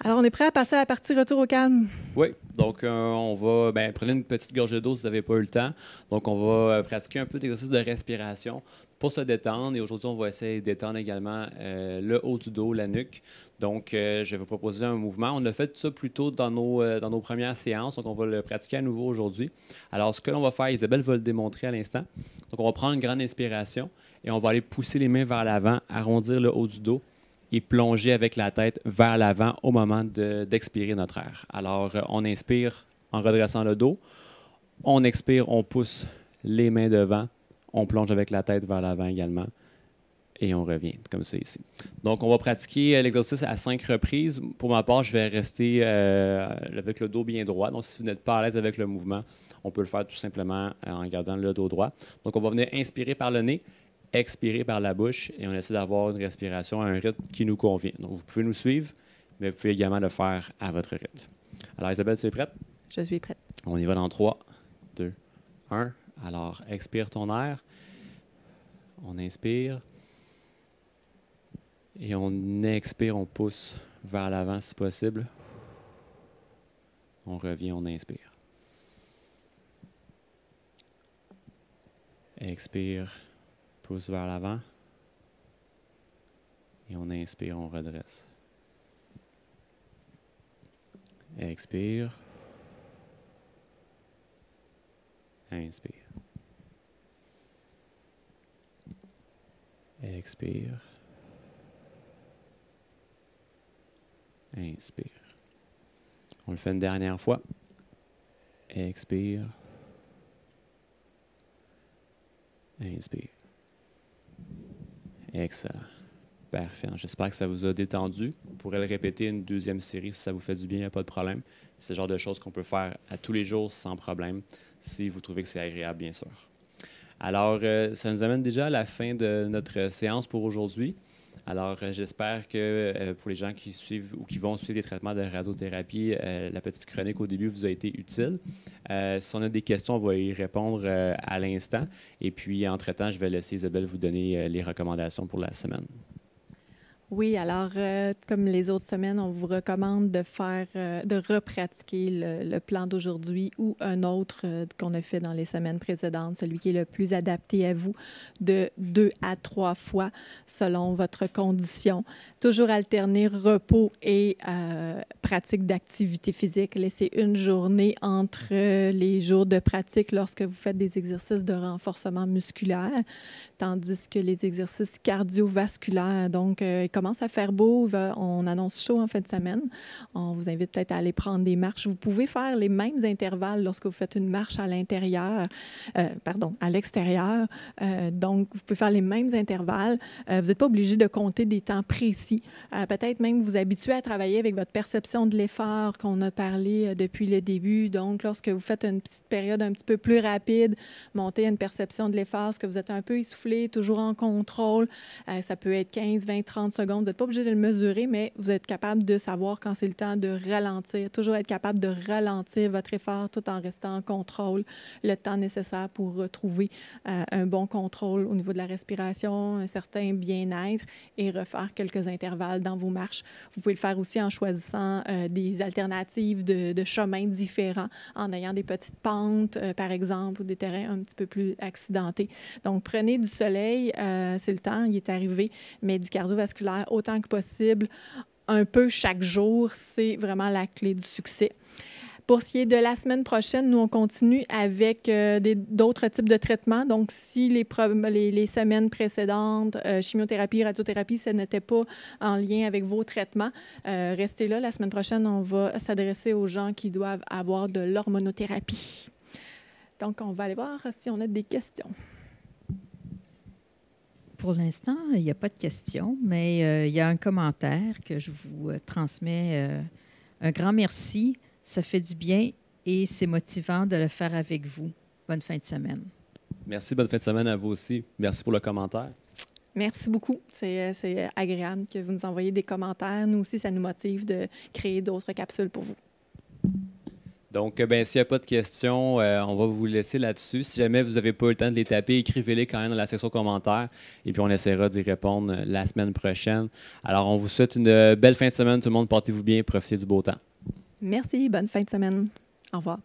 Speaker 1: Alors, on est prêt à passer à la partie retour au calme?
Speaker 2: Oui, donc on va, prenez une petite gorgée d'eau si vous n'avez pas eu le temps. Donc, on va pratiquer un peu d'exercice de respiration pour se détendre. Et aujourd'hui, on va essayer de détendre également le haut du dos, la nuque. Donc, je vais vous proposer un mouvement. On a fait ça plus tôt dans nos premières séances, donc on va le pratiquer à nouveau aujourd'hui. Alors, ce que l'on va faire, Isabelle va le démontrer à l'instant. Donc, on va prendre une grande inspiration et on va aller pousser les mains vers l'avant, arrondir le haut du dos et plonger avec la tête vers l'avant au moment d'expirer notre air. Alors, on inspire en redressant le dos. On expire, on pousse les mains devant. On plonge avec la tête vers l'avant également. Et on revient, comme c'est ici. Donc, on va pratiquer l'exercice à 5 reprises. Pour ma part, je vais rester avec le dos bien droit. Donc, si vous n'êtes pas à l'aise avec le mouvement, on peut le faire tout simplement en gardant le dos droit. Donc, on va venir inspirer par le nez, expirer par la bouche et on essaie d'avoir une respiration à un rythme qui nous convient. Donc, vous pouvez nous suivre, mais vous pouvez également le faire à votre rythme. Alors, Isabelle, tu es prête?
Speaker 1: Je suis prête.
Speaker 2: On y va dans 3, 2, 1. Alors, expire ton air. On inspire. Et on expire, on pousse vers l'avant si possible. On revient, on inspire. Expire, pousse vers l'avant. Et on inspire, on redresse. Expire. Inspire. Expire. Inspire. On le fait une dernière fois. Expire. Inspire. Excellent. Parfait. J'espère que ça vous a détendu. Vous pourrez le répéter une deuxième série si ça vous fait du bien, il n'y a pas de problème. C'est le genre de choses qu'on peut faire à tous les jours sans problème, si vous trouvez que c'est agréable, bien sûr. Alors, ça nous amène déjà à la fin de notre séance pour aujourd'hui. Alors, j'espère que pour les gens qui suivent ou qui vont suivre les traitements de radiothérapie, la petite chronique au début vous a été utile. Si on a des questions, on va y répondre à l'instant. Et puis, entre-temps, je vais laisser Isabelle vous donner les recommandations pour la semaine.
Speaker 1: Oui, alors, comme les autres semaines, on vous recommande de repratiquer le plan d'aujourd'hui ou un autre qu'on a fait dans les semaines précédentes, celui qui est le plus adapté à vous, de 2 à 3 fois selon votre condition. Toujours alterner repos et pratique d'activité physique. Laissez une journée entre les jours de pratique lorsque vous faites des exercices de renforcement musculaire, tandis que les exercices cardiovasculaires, donc, commence à faire beau, on annonce chaud en fin de semaine. On vous invite peut-être à aller prendre des marches. Vous pouvez faire les mêmes intervalles lorsque vous faites une marche à l'extérieur. Donc, vous pouvez faire les mêmes intervalles. Vous n'êtes pas obligé de compter des temps précis. Peut-être même vous habituer à travailler avec votre perception de l'effort qu'on a parlé depuis le début. Donc, lorsque vous faites une petite période un petit peu plus rapide, montez une perception de l'effort, est-ce que vous êtes un peu essoufflé, toujours en contrôle. Ça peut être 15, 20, 30 secondes. Vous n'êtes pas obligé de le mesurer, mais vous êtes capable de savoir quand c'est le temps de ralentir. Toujours être capable de ralentir votre effort tout en restant en contrôle, le temps nécessaire pour retrouver un bon contrôle au niveau de la respiration, un certain bien-être et refaire quelques intervalles dans vos marches. Vous pouvez le faire aussi en choisissant des alternatives de chemins différents, en ayant des petites pentes, par exemple, ou des terrains un petit peu plus accidentés. Donc, prenez du soleil, c'est le temps, il est arrivé, mais du cardiovasculaire autant que possible, un peu chaque jour, c'est vraiment la clé du succès. Pour ce qui est de la semaine prochaine, nous, on continue avec d'autres types de traitements. Donc, si les semaines précédentes, chimiothérapie, radiothérapie, ça n'était pas en lien avec vos traitements, restez là. La semaine prochaine, on va s'adresser aux gens qui doivent avoir de l'hormonothérapie. Donc, on va aller voir si on a des questions.
Speaker 3: Pour l'instant, il n'y a pas de questions, mais il y a un commentaire que je vous transmets. Un grand merci. Ça fait du bien et c'est motivant de le faire avec vous. Bonne fin de semaine.
Speaker 2: Merci, bonne fin de semaine à vous aussi. Merci pour le commentaire.
Speaker 1: Merci beaucoup. C'est agréable que vous nous envoyiez des commentaires. Nous aussi, ça nous motive de créer d'autres capsules pour vous.
Speaker 2: Donc, s'il n'y a pas de questions, on va vous laisser là-dessus. Si jamais vous n'avez pas eu le temps de les taper, écrivez-les quand même dans la section commentaires et puis on essaiera d'y répondre la semaine prochaine. Alors, on vous souhaite une belle fin de semaine. Tout le monde, portez-vous bien, profitez du beau temps.
Speaker 1: Merci. Bonne fin de semaine. Au revoir.